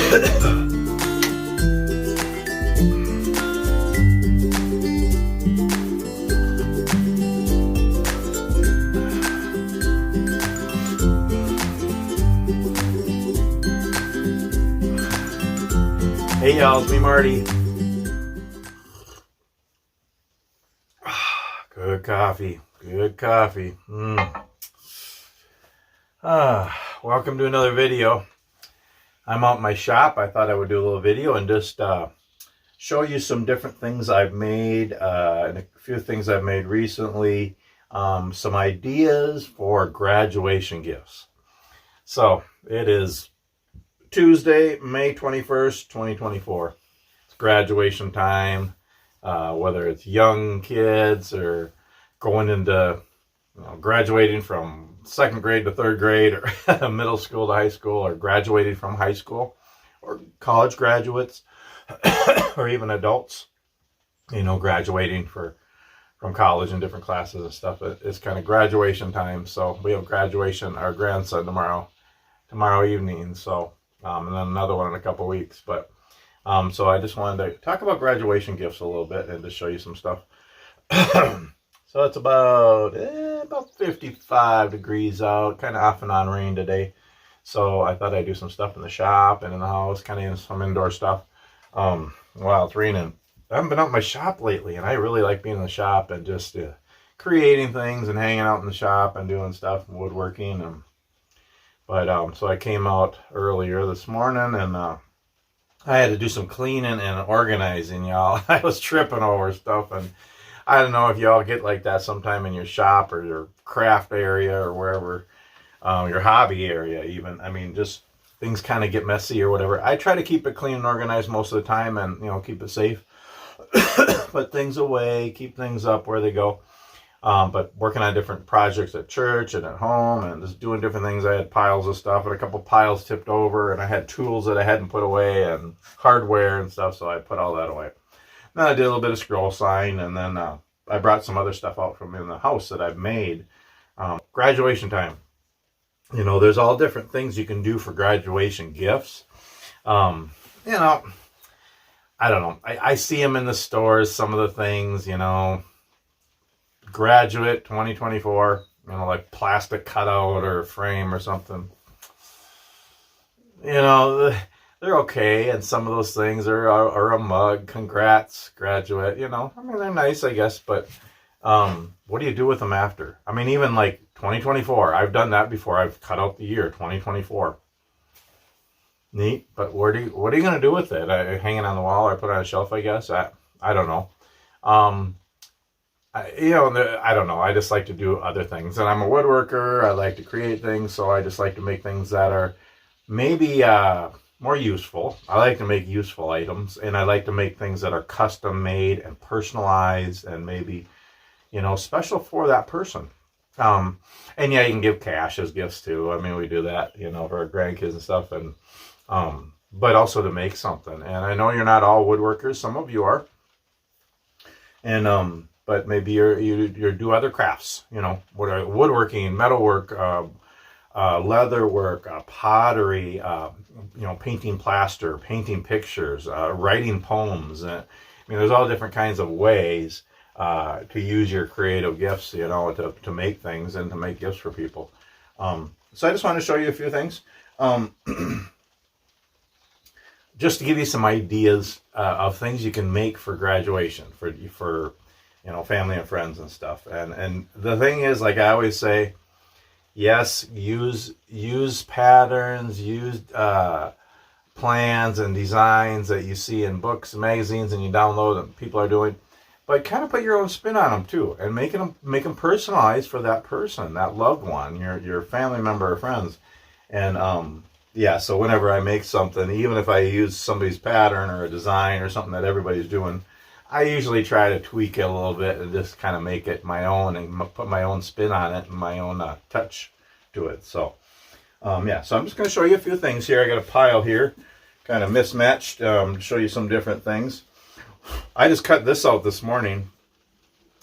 Hey y'all, it's me Marty. Good coffee, good coffee. Welcome to another video. I'm out in my shop. I thought I would do a little video and just show you some different things I've made, and a few things I've made recently, some ideas for graduation gifts. So it is Tuesday, May 21st, 2024. It's graduation time, whether it's young kids or going into, graduating from second grade to third grade, or middle school to high school, or graduating from high school, or college graduates, or even adults, graduating from college in different classes and stuff. It's kind of graduation time. So we have graduation, our grandson tomorrow evening. So and then another one in a couple weeks. But so I just wanted to talk about graduation gifts a little bit and just show you some stuff. So it's about 55 degrees out, kind of off and on rain today. So I thought I'd do some stuff in the shop and in the house, kind of some indoor stuff while it's raining. I haven't been out in my shop lately, and I really like being in the shop and just creating things and hanging out in the shop and doing stuff, woodworking. But so I came out earlier this morning, and I had to do some cleaning and organizing, y'all. I was tripping over stuff, and I don't know if y'all get like that sometime in your shop or your craft area or wherever, your hobby area even. I mean, just things kind of get messy or whatever. I try to keep it clean and organized most of the time and, keep it safe. Put things away, keep things up where they go. But working on different projects at church and at home and just doing different things. I had piles of stuff and a couple piles tipped over, and I had tools that I hadn't put away and hardware and stuff, so I put all that away. Then I did a little bit of scroll sign, and then I brought some other stuff out from in the house that I've made. Graduation time. There's all different things you can do for graduation gifts. I don't know. I see them in the stores, some of the things, graduate 2024, like plastic cutout or frame or something. They're okay, and some of those things are a mug. Congrats, graduate. They're nice, I guess, but what do you do with them after? I mean, even like 2024, I've done that before. I've cut out the year 2024. Neat, but what are you going to do with it? Hanging on the wall or put on a shelf, I guess? I don't know. I don't know. I just like to do other things, and I'm a woodworker. I like to create things, so I just like to make things that are maybe more useful. I like to make useful items, and I like to make things that are custom made and personalized and maybe, special for that person. And yeah, you can give cash as gifts too. I mean, we do that, for our grandkids and stuff, and but also to make something. And I know you're not all woodworkers. Some of you are, and but maybe you do other crafts. Woodworking, metalwork, leather work, pottery, painting plaster, painting pictures, writing poems. There's all different kinds of ways to use your creative gifts, to make things and to make gifts for people. So I just want to show you a few things, just to give you some ideas of things you can make for graduation, for family and friends and stuff. And the thing is, like I always say, yes, use patterns, use plans and designs that you see in books and magazines and you download and people are doing, but kind of put your own spin on them too, and make them personalized for that person, that loved one, your family member or friends. And so whenever I make something, even if I use somebody's pattern or a design or something that everybody's doing, I usually try to tweak it a little bit and just kind of make it my own and put my own spin on it and my own touch to it. So, so I'm just going to show you a few things here. I got a pile here, kind of mismatched, to show you some different things. I just cut this out this morning.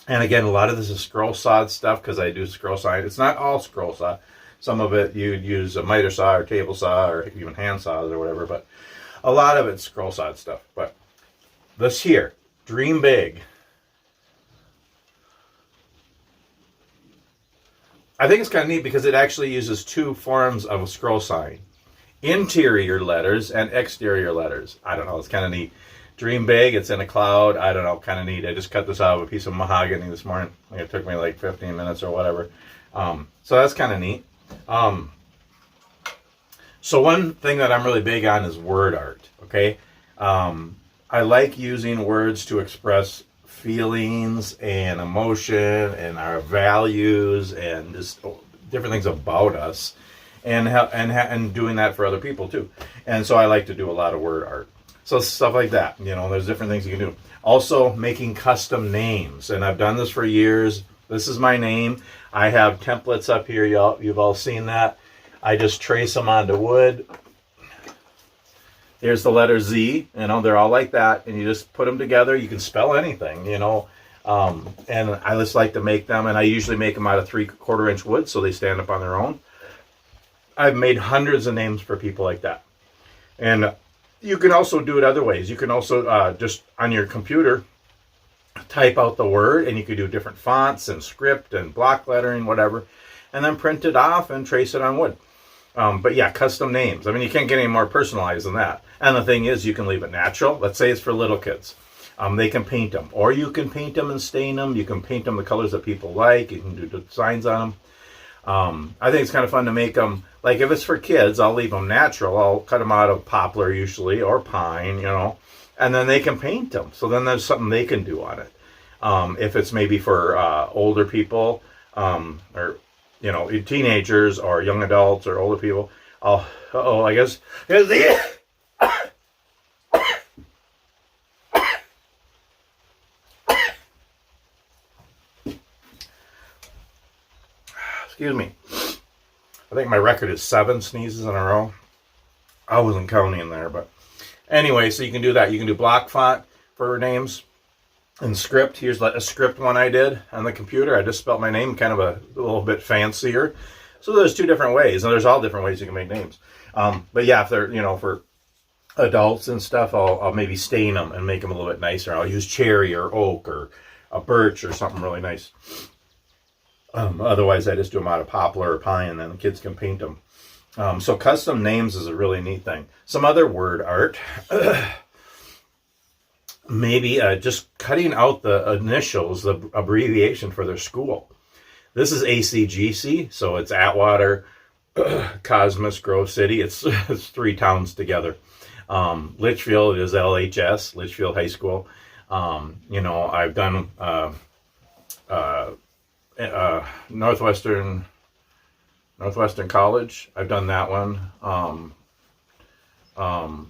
And again, a lot of this is scroll sawed stuff because I do scroll saw. It's not all scroll saw. Some of it you'd use a miter saw or table saw or even hand saws or whatever. But A lot of it's scroll saw stuff, but this here, Dream Big. I think it's kind of neat because it actually uses two forms of a scroll sign. Interior letters and exterior letters. I don't know, it's kind of neat. Dream Big, it's in a cloud. I don't know, kind of neat. I just cut this out of a piece of mahogany this morning. It took me like 15 minutes or whatever. So that's kind of neat. So one thing that I'm really big on is word art, okay? I like using words to express feelings and emotion and our values and just different things about us, and doing that for other people too. And so I like to do a lot of word art. So stuff like that, you know, there's different things you can do. Also making custom names, and I've done this for years. This is my name. I have templates up here, y'all. You've all seen that. I just trace them onto wood. Here's the letter Z, you know, they're all like that, and you just put them together. You can spell anything, you know, and I just like to make them, and I usually make them out of 3/4 inch wood so they stand up on their own. I've made hundreds of names for people like that. And you can also do it other ways. You can also just on your computer type out the word, and you can do different fonts and script and block lettering, whatever, and then print it off and trace it on wood. But yeah, custom names. I mean, you can't get any more personalized than that. And the thing is, you can leave it natural. Let's say it's for little kids. They can paint them. Or you can paint them and stain them. You can paint them the colors that people like. You can do designs on them. I think it's kind of fun to make them. Like if it's for kids, I'll leave them natural. I'll cut them out of poplar usually, or pine, you know. And then they can paint them. So then there's something they can do on it. If it's maybe for older people, or you know, teenagers or young adults or older people. I guess. Excuse me. I think my record is 7 sneezes in a row. I wasn't counting in there, but anyway, so you can do that. You can do block font for names. And script, here's a script one I did on the computer. I just spelled my name kind of a little bit fancier. So there's 2 different ways, and there's all different ways you can make names. But yeah, if they're, you know, for adults and stuff, I'll maybe stain them and make them a little bit nicer. I'll use cherry or oak or a birch or something really nice. Otherwise, I just do them out of poplar or pine, and then the kids can paint them. So custom names is a really neat thing. Some other word art. Maybe just cutting out the initials, the abbreviation for their school. This is ACGC, so it's Atwater, Cosmos, Grove City. It's 3 towns together. Litchfield is LHS, Litchfield High School. You know, I've done Northwestern College. I've done that one.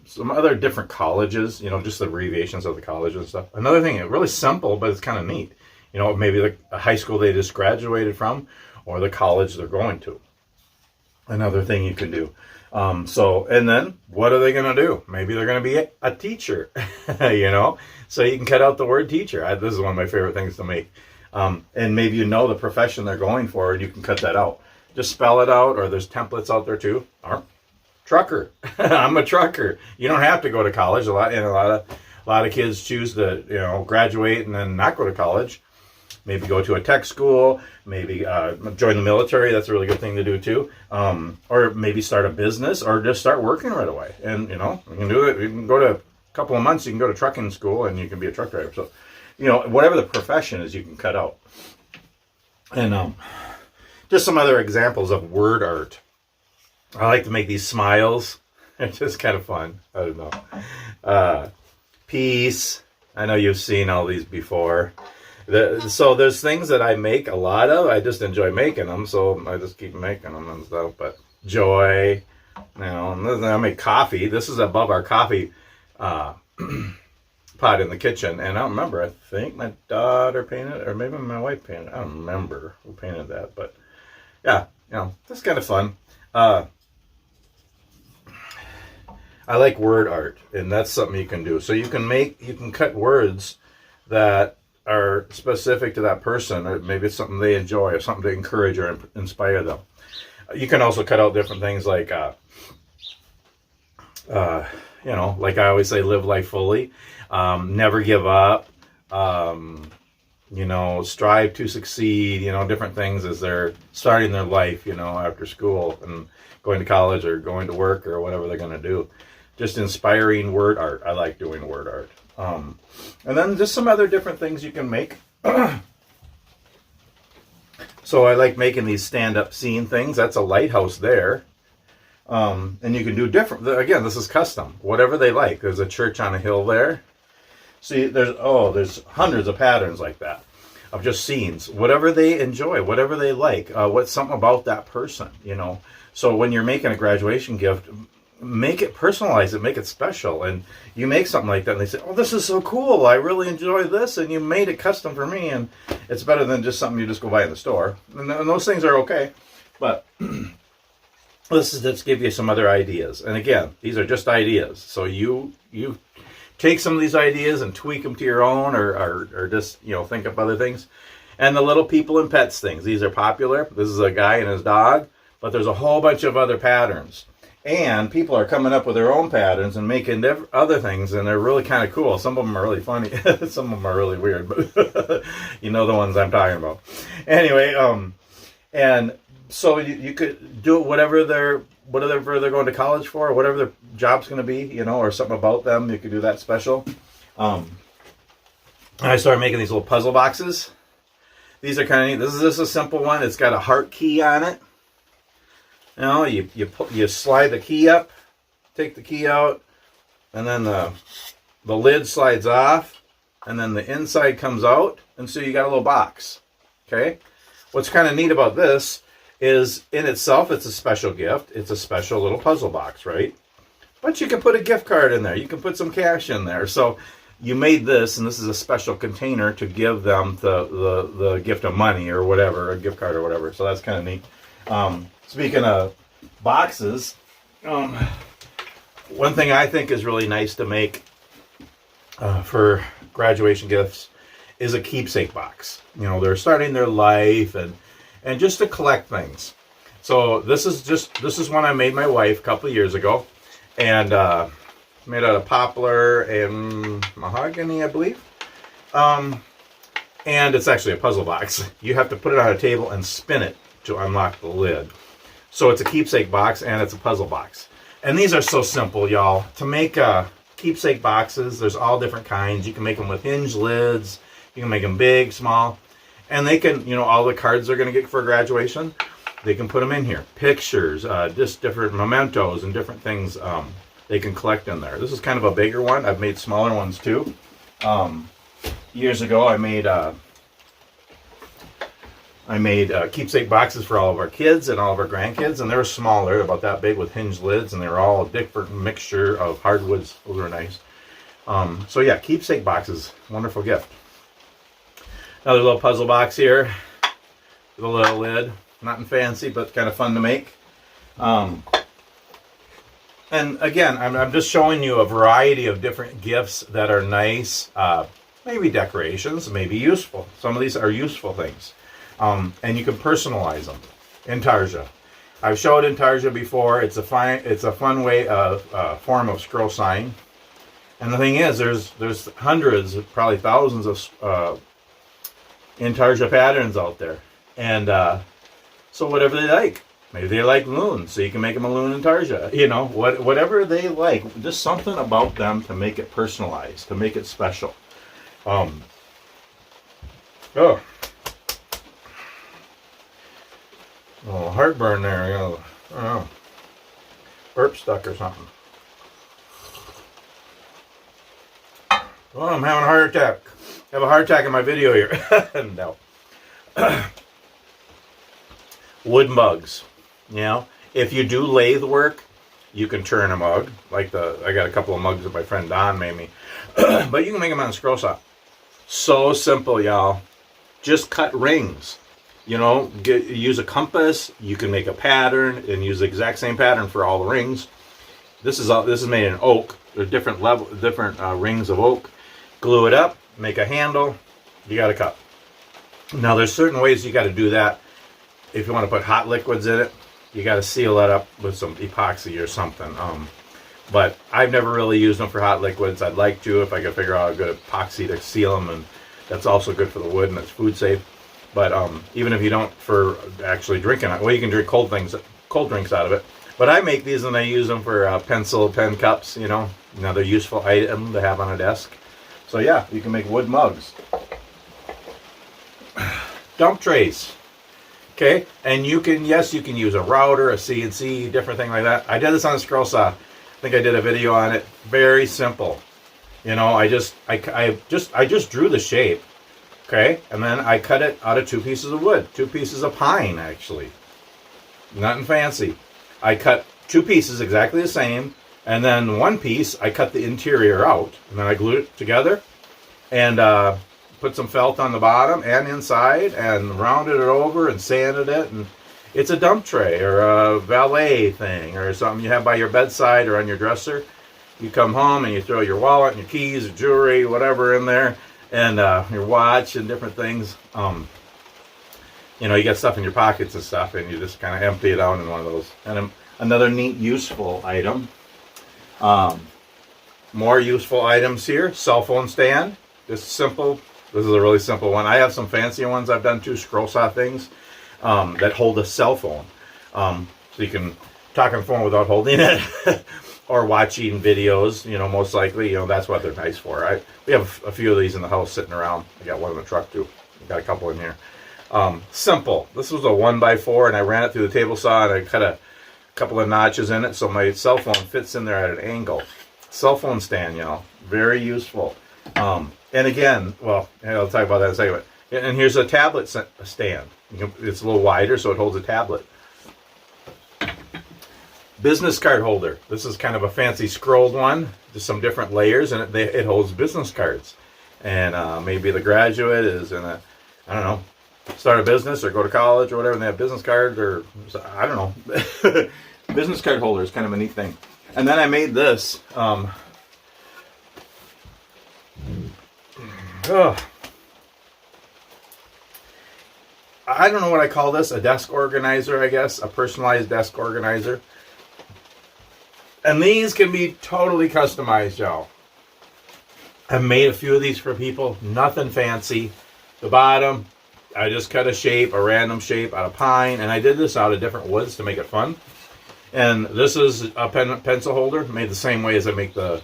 Some other different colleges, you know, just the abbreviations of the college and stuff. Another thing, it's really simple, but it's kind of neat. You know, maybe the high school they just graduated from, or the college they're going to. Another thing you can do. And then what are they going to do? Maybe they're going to be a teacher, you know, so you can cut out the word teacher. This is one of my favorite things to make. And maybe you know the profession they're going for, and you can cut that out. Just spell it out, or there's templates out there too. Or trucker. I'm a trucker. You don't have to go to college. A lot of kids choose to, you know, graduate and then not go to college. Maybe go to a tech school. Maybe join the military. That's a really good thing to do too. Or maybe start a business, or just start working right away. And you know, you can do it. You can go to a couple of months. You can go to trucking school, and you can be a truck driver. So, you know, whatever the profession is, you can cut out. And just some other examples of word art. I like to make these smiles. It's just kind of fun. I don't know. Peace. I know you've seen all these before. So there's things that I make a lot of. I just enjoy making them, so I just keep making them and stuff. But joy. You know, and then I make coffee. This is above our coffee pot in the kitchen. And I don't remember. I think my daughter painted it, or maybe my wife painted it. I don't remember who painted that. But yeah, you know, that's kind of fun. I like word art, and that's something you can do. So you can cut words that are specific to that person, or maybe it's something they enjoy, or something to encourage or inspire them. You can also cut out different things like, You know, like I always say, live life fully, never give up, you know, strive to succeed, you know, different things as they're starting their life, you know, after school and going to college or going to work or whatever they're going to do. Just inspiring word art. I like doing word art. And then just some other different things you can make. So I like making these stand-up scene things. That's a lighthouse there. And you can do different. Again, this is custom. Whatever they like. There's a church on a hill there. See, there's hundreds of patterns like that of just scenes. Whatever they enjoy, whatever they like. What's something about that person, you know. So when you're making a graduation gift, make it, personalize it, make it special. And you make something like that and they say, oh, this is so cool. I really enjoy this. And you made it custom for me. And it's better than just something you just go buy in the store. And those things are okay. But this is just give you some other ideas. And again, these are just ideas. So you take some of these ideas and tweak them to your own, or just, you know, think up other things. And the little people and pets things. These are popular. This is a guy and his dog. But there's a whole bunch of other patterns. And people are coming up with their own patterns and making other things. And they're really kind of cool. Some of them are really funny. Some of them are really weird. But you know the ones I'm talking about. Anyway, and so you could do whatever they're going to college for, or whatever their job's going to be, you know, or something about them. You could do that special. I started making these little puzzle boxes. These are kind of neat. This is a simple one. It's got a heart key on it. You know, you slide the key up, take the key out, and then the lid slides off, and then the inside comes out, and so you got a little box. Okay? What's kind of neat about this is, in itself, it's a special gift. It's a special little puzzle box, right? But you can put a gift card in there. You can put some cash in there. So you made this, and this is a special container to give them the gift of money or whatever, a gift card or whatever. So that's kind of neat. Speaking of boxes, one thing I think is really nice to make for graduation gifts is a keepsake box. You know, they're starting their life and just to collect things. So this is one I made my wife a couple of years ago, and made out of poplar and mahogany, I believe. And it's actually a puzzle box. You have to put it on a table and spin it to unlock the lid. So it's a keepsake box and it's a puzzle box. And these are so simple, y'all. To make keepsake boxes, there's all different kinds. You can make them with hinge lids. You can make them big, small. And they can, you know, all the cards they're going to get for graduation, they can put them in here. Pictures, just different mementos and different things they can collect in there. This is kind of a bigger one. I've made smaller ones too. Years ago, I made keepsake boxes for all of our kids and all of our grandkids, and they were smaller, about that big, with hinged lids, and they were all a different mixture of hardwoods. Those were nice. So yeah, keepsake boxes, wonderful gift. Another little puzzle box here with a little lid. Nothing fancy, but kind of fun to make. And again, I'm just showing you a variety of different gifts that are nice. Maybe decorations, maybe useful. Some of these are useful things. And you can personalize them. Intarsia. I've showed Intarsia before. It's a fun way of form of scroll sign. And the thing is, there's hundreds, probably thousands of Intarsia patterns out there. And so whatever they like. Maybe they like loons, so you can make them a loon Intarsia. You know, whatever they like. Just something about them to make it personalized, to make it special. Oh. Oh, heartburn there. You know, I don't know. Burp stuck or something. Oh, I'm having a heart attack. I have a heart attack in my video here. No. Wood mugs. You know, if you do lathe work, you can turn a mug. Like I got a couple of mugs that my friend Don made me. But you can make them on a scroll saw. So simple, y'all. Just cut rings. You know, use a compass. You can make a pattern and use the exact same pattern for all the rings. This is made in oak. There's different rings of oak. Glue it up. Make a handle. You got a cup. Now, there's certain ways you got to do that. If you want to put hot liquids in it, you got to seal that up with some epoxy or something. But I've never really used them for hot liquids. I'd like to if I could figure out a good epoxy to seal them, and that's also good for the wood and it's food safe. But even if you don't for actually drinking it, well, you can drink cold drinks out of it. But I make these and I use them for pencil, pen cups, you know, another useful item to have on a desk. So yeah, you can make wood mugs. Dump trays. Okay, and you can use a router, a CNC, different thing like that. I did this on a scroll saw. I think I did a video on it. Very simple. You know, I just drew the shape. Okay, and then I cut it out of 2 pieces of wood, 2 pieces of pine actually. Nothing fancy. I cut 2 pieces exactly the same, and then 1 piece I cut the interior out, and then I glued it together, and put some felt on the bottom and inside, and rounded it over and sanded it. And it's a dump tray or a valet thing or something you have by your bedside or on your dresser. You come home and you throw your wallet and your keys, your jewelry, whatever in there, and your watch and different things. You know, you get stuff in your pockets and stuff, and you just kind of empty it out in one of those. And another neat, useful item. More useful items here. Cell phone stand. Just simple. This is a really simple one. I have some fancier ones I've done too, scroll saw things that hold a cell phone. So you can talk on the phone without holding it. Or watching videos, you know, most likely, you know, that's what they're nice for. We have a few of these in the house sitting around. I got one in the truck too. I got a couple in here. Simple. This was a 1x4, and I ran it through the table saw, and I cut a couple of notches in it so my cell phone fits in there at an angle. Cell phone stand, you know, very useful. And again, well, I'll talk about that in a second. And here's a tablet stand. It's a little wider, so it holds a tablet. Business card holder. This is kind of a fancy scrolled one, just some different layers, and it holds business cards. And maybe the graduate is in a, I don't know, start a business or go to college or whatever, and they have business cards, or I don't know. Business card holder is kind of a neat thing. And then I made this. I don't know what I call this, a desk organizer, I guess, a personalized desk organizer. And these can be totally customized, y'all. I've made a few of these for people, nothing fancy. The bottom, I just cut a random shape out of pine, and I did this out of different woods to make it fun. And this is a pencil holder, made the same way as I make the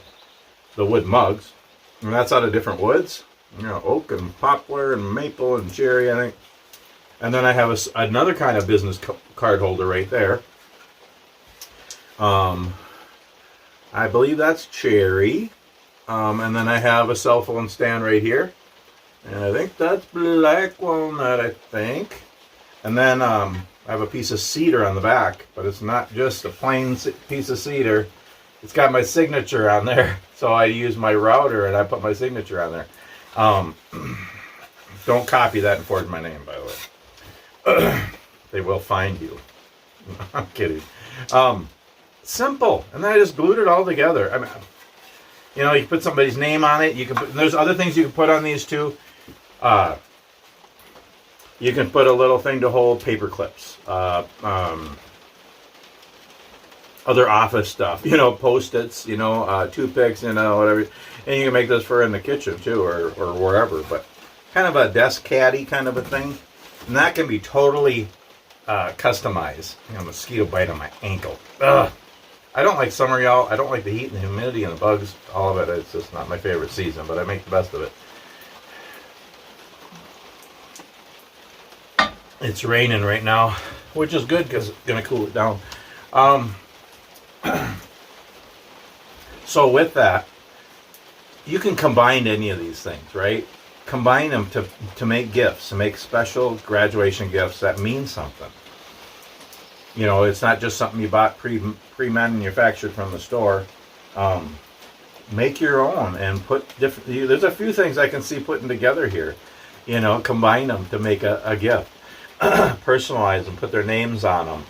wood mugs. And that's out of different woods, you know, oak and poplar and maple and cherry, I think. And then I have another kind of business card holder right there. I believe that's cherry. And then I have a cell phone stand right here. And I think that's black walnut, I think. And then I have a piece of cedar on the back, but it's not just a plain piece of cedar. It's got my signature on there. So I use my router and I put my signature on there. Don't copy that and forge my name, by the way. They will find you. I'm kidding. Simple. And then I just glued it all together. I mean, you know, you put somebody's name on it. You can put, there's other things you can put on these too. You can put a little thing to hold paper clips. Other office stuff, you know, Post-its, you know, toothpicks, you know, whatever. And you can make this for in the kitchen too, or wherever. But kind of a desk caddy kind of a thing. And that can be totally customized. You know, mosquito bite on my ankle. Ugh. I don't like summer, y'all. I don't like the heat and the humidity and the bugs. All of it. It's just not my favorite season, but I make the best of it. It's raining right now, which is good because it's going to cool it down. So with that, you can combine any of these things, right? Combine them to make gifts, to make special graduation gifts that mean something. You know, it's not just something you bought pre-manufactured from the store. Make your own and put different. There's a few things I can see putting together here. You know, combine them to make a gift. Personalize them, put their names on them.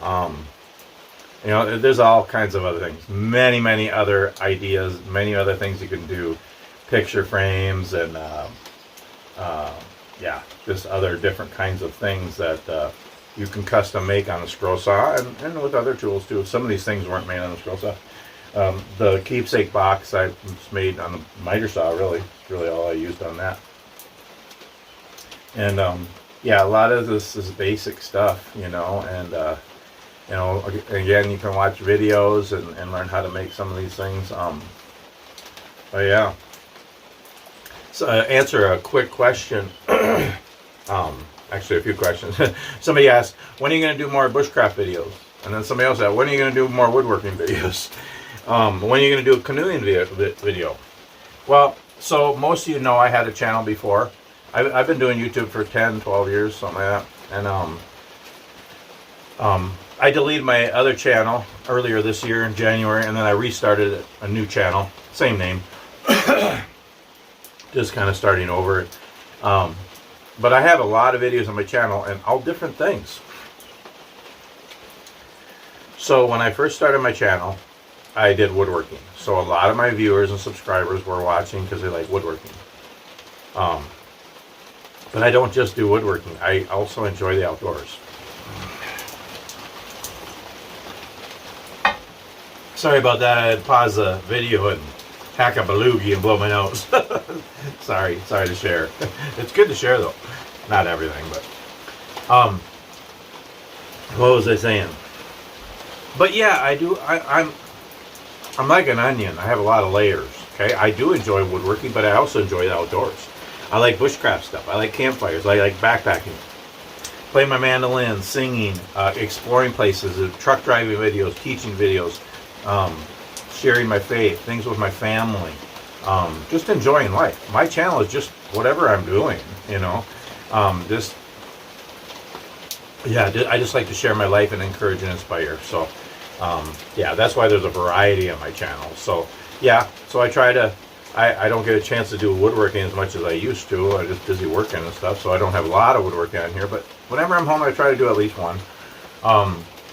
You know, there's all kinds of other things. Many, many other ideas. Many other things you can do. Picture frames and yeah, just other different kinds of things that you can custom make on a scroll saw and with other tools too. Some of these things weren't made on a scroll saw. The keepsake box I just made on the miter saw, really. It's really all I used on that. And yeah, a lot of this is basic stuff, you know, and you know, again, you can watch videos and learn how to make some of these things. But yeah. So answer a quick question. Actually, a few questions. Somebody asked, when are you going to do more bushcraft videos? And then somebody else asked, when are you going to do more woodworking videos? When are you going to do a canoeing video? Well, so most of you know I had a channel before. I've been doing YouTube for 10, 12 years, something like that. And I deleted my other channel earlier this year in January, and then I restarted a new channel, same name. Just kind of starting over. But I have a lot of videos on my channel and all different things. So when I first started my channel, I did woodworking. So a lot of my viewers and subscribers were watching because they like woodworking. But I don't just do woodworking. I also enjoy the outdoors. Sorry about that. I had to pause the video and hack a belugi and blow my nose. sorry to share. It's good to share though. Not everything, but what was I saying? But yeah, I do. I'm like an onion. I have a lot of layers. Okay, I do enjoy woodworking, but I also enjoy the outdoors. I like bushcraft stuff. I like campfires. I like backpacking, playing my mandolin, singing, exploring places, truck driving videos, teaching videos, sharing my faith, things with my family, just enjoying life. My channel is just whatever I'm doing, you know. Yeah, I just like to share my life and encourage and inspire. So, yeah, that's why there's a variety on my channel. So, yeah, so I try to, I don't get a chance to do woodworking as much as I used to. I'm just busy working and stuff, so I don't have a lot of woodworking on here. But whenever I'm home, I try to do at least one.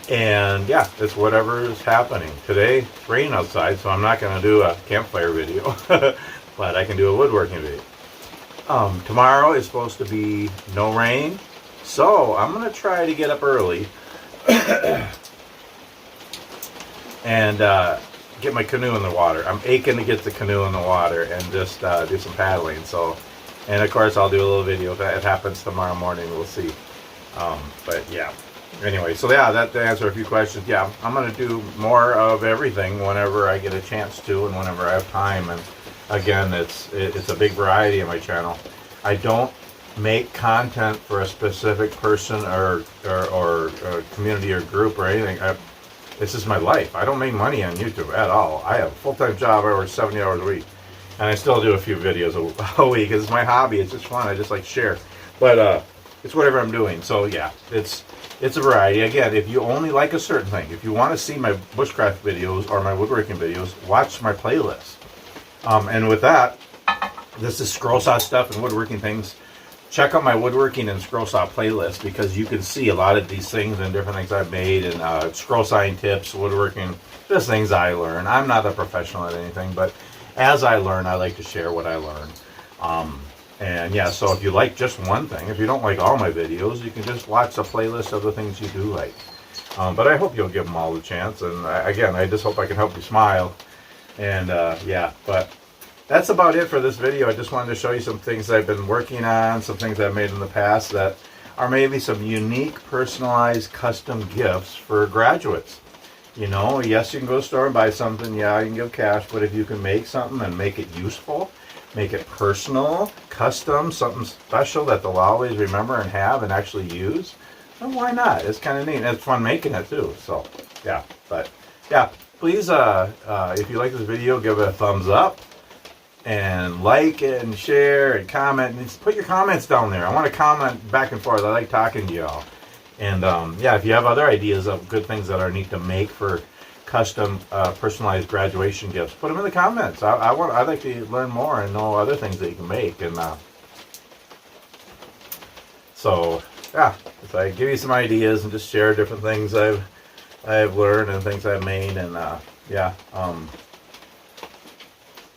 And yeah, it's whatever is happening. Today, it's raining outside, so I'm not going to do a campfire video, but I can do a woodworking video. Tomorrow is supposed to be no rain, so I'm going to try to get up early and get my canoe in the water. I'm aching to get the canoe in the water and just do some paddling. So, and of course, I'll do a little video if that happens tomorrow morning. We'll see. But yeah. Anyway, so yeah, that to answer a few questions. Yeah, I'm going to do more of everything whenever I get a chance to and whenever I have time. And again, it's a big variety on my channel. I don't make content for a specific person or community or group or anything. This is my life. I don't make money on YouTube at all. I have a full-time job. I work 70 hours a week. And I still do a few videos a week. It's my hobby. It's just fun. I just like to share. But it's whatever I'm doing. So yeah, it's a variety. Again, if you only like a certain thing, if you want to see my bushcraft videos or my woodworking videos, watch my playlist. And with that, this is scroll saw stuff and woodworking things. Check out my woodworking and scroll saw playlist because you can see a lot of these things and different things I've made and scroll sawing tips, woodworking, just things I learn. I'm not a professional at anything, but as I learn, I like to share what I learn. And yeah, so if you like just one thing, if you don't like all my videos, you can just watch a playlist of the things you do like. But I hope you'll give them all a chance. And again, I just hope I can help you smile. And yeah, but that's about it for this video. I just wanted to show you some things I've been working on, some things I've made in the past that are maybe some unique, personalized, custom gifts for graduates. You know, yes, you can go to the store and buy something. Yeah, you can give cash. But if you can make something and make it useful, make it personal, custom, something special that they'll always remember and have and actually use, then why not? It's kind of neat. And it's fun making it too. So, yeah. But, yeah, please, if you like this video, give it a thumbs up. And like it and share and comment. And put your comments down there. I want to comment back and forth. I like talking to y'all. And yeah, if you have other ideas of good things that are neat to make for custom personalized graduation gifts, put them in the comments. I'd like to learn more and know other things that you can make. And so yeah, if I give you some ideas and just share different things I've learned and things I've made. And yeah.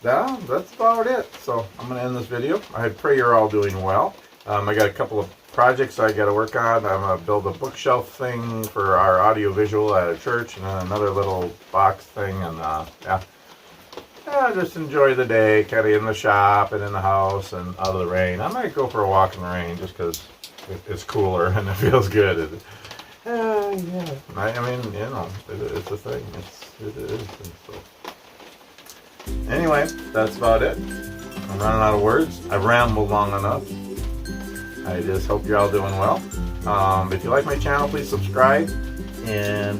That's about it. So I'm going to end this video. I pray you're all doing well. I got a couple of projects I got to work on. I'm going to build a bookshelf thing for our audio-visual at a church, and then another little box thing, and yeah. Just enjoy the day, kind of in the shop and in the house and out of the rain. I might go for a walk in the rain just because it's cooler and it feels good. Yeah. I mean, you know, it's a thing. It is. And so. Anyway, that's about it. I'm running out of words. I've rambled long enough. I just hope you're all doing well. If you like my channel, please subscribe and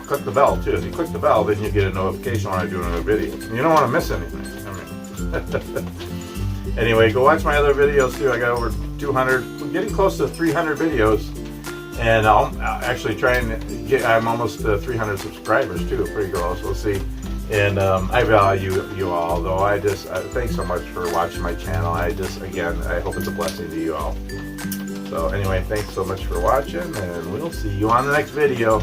click the bell too. If you click the bell, then you get a notification when I do another video. You don't want to miss anything. I mean, anyway, go watch my other videos too. I got over 200, we're getting close to 300 videos, and I'll actually try and get. I'm almost 300 subscribers too. Pretty close. We'll see. And I value you all, though. I just thanks so much for watching my channel. Again, I hope it's a blessing to you all. So anyway, thanks so much for watching, and we'll see you on the next video.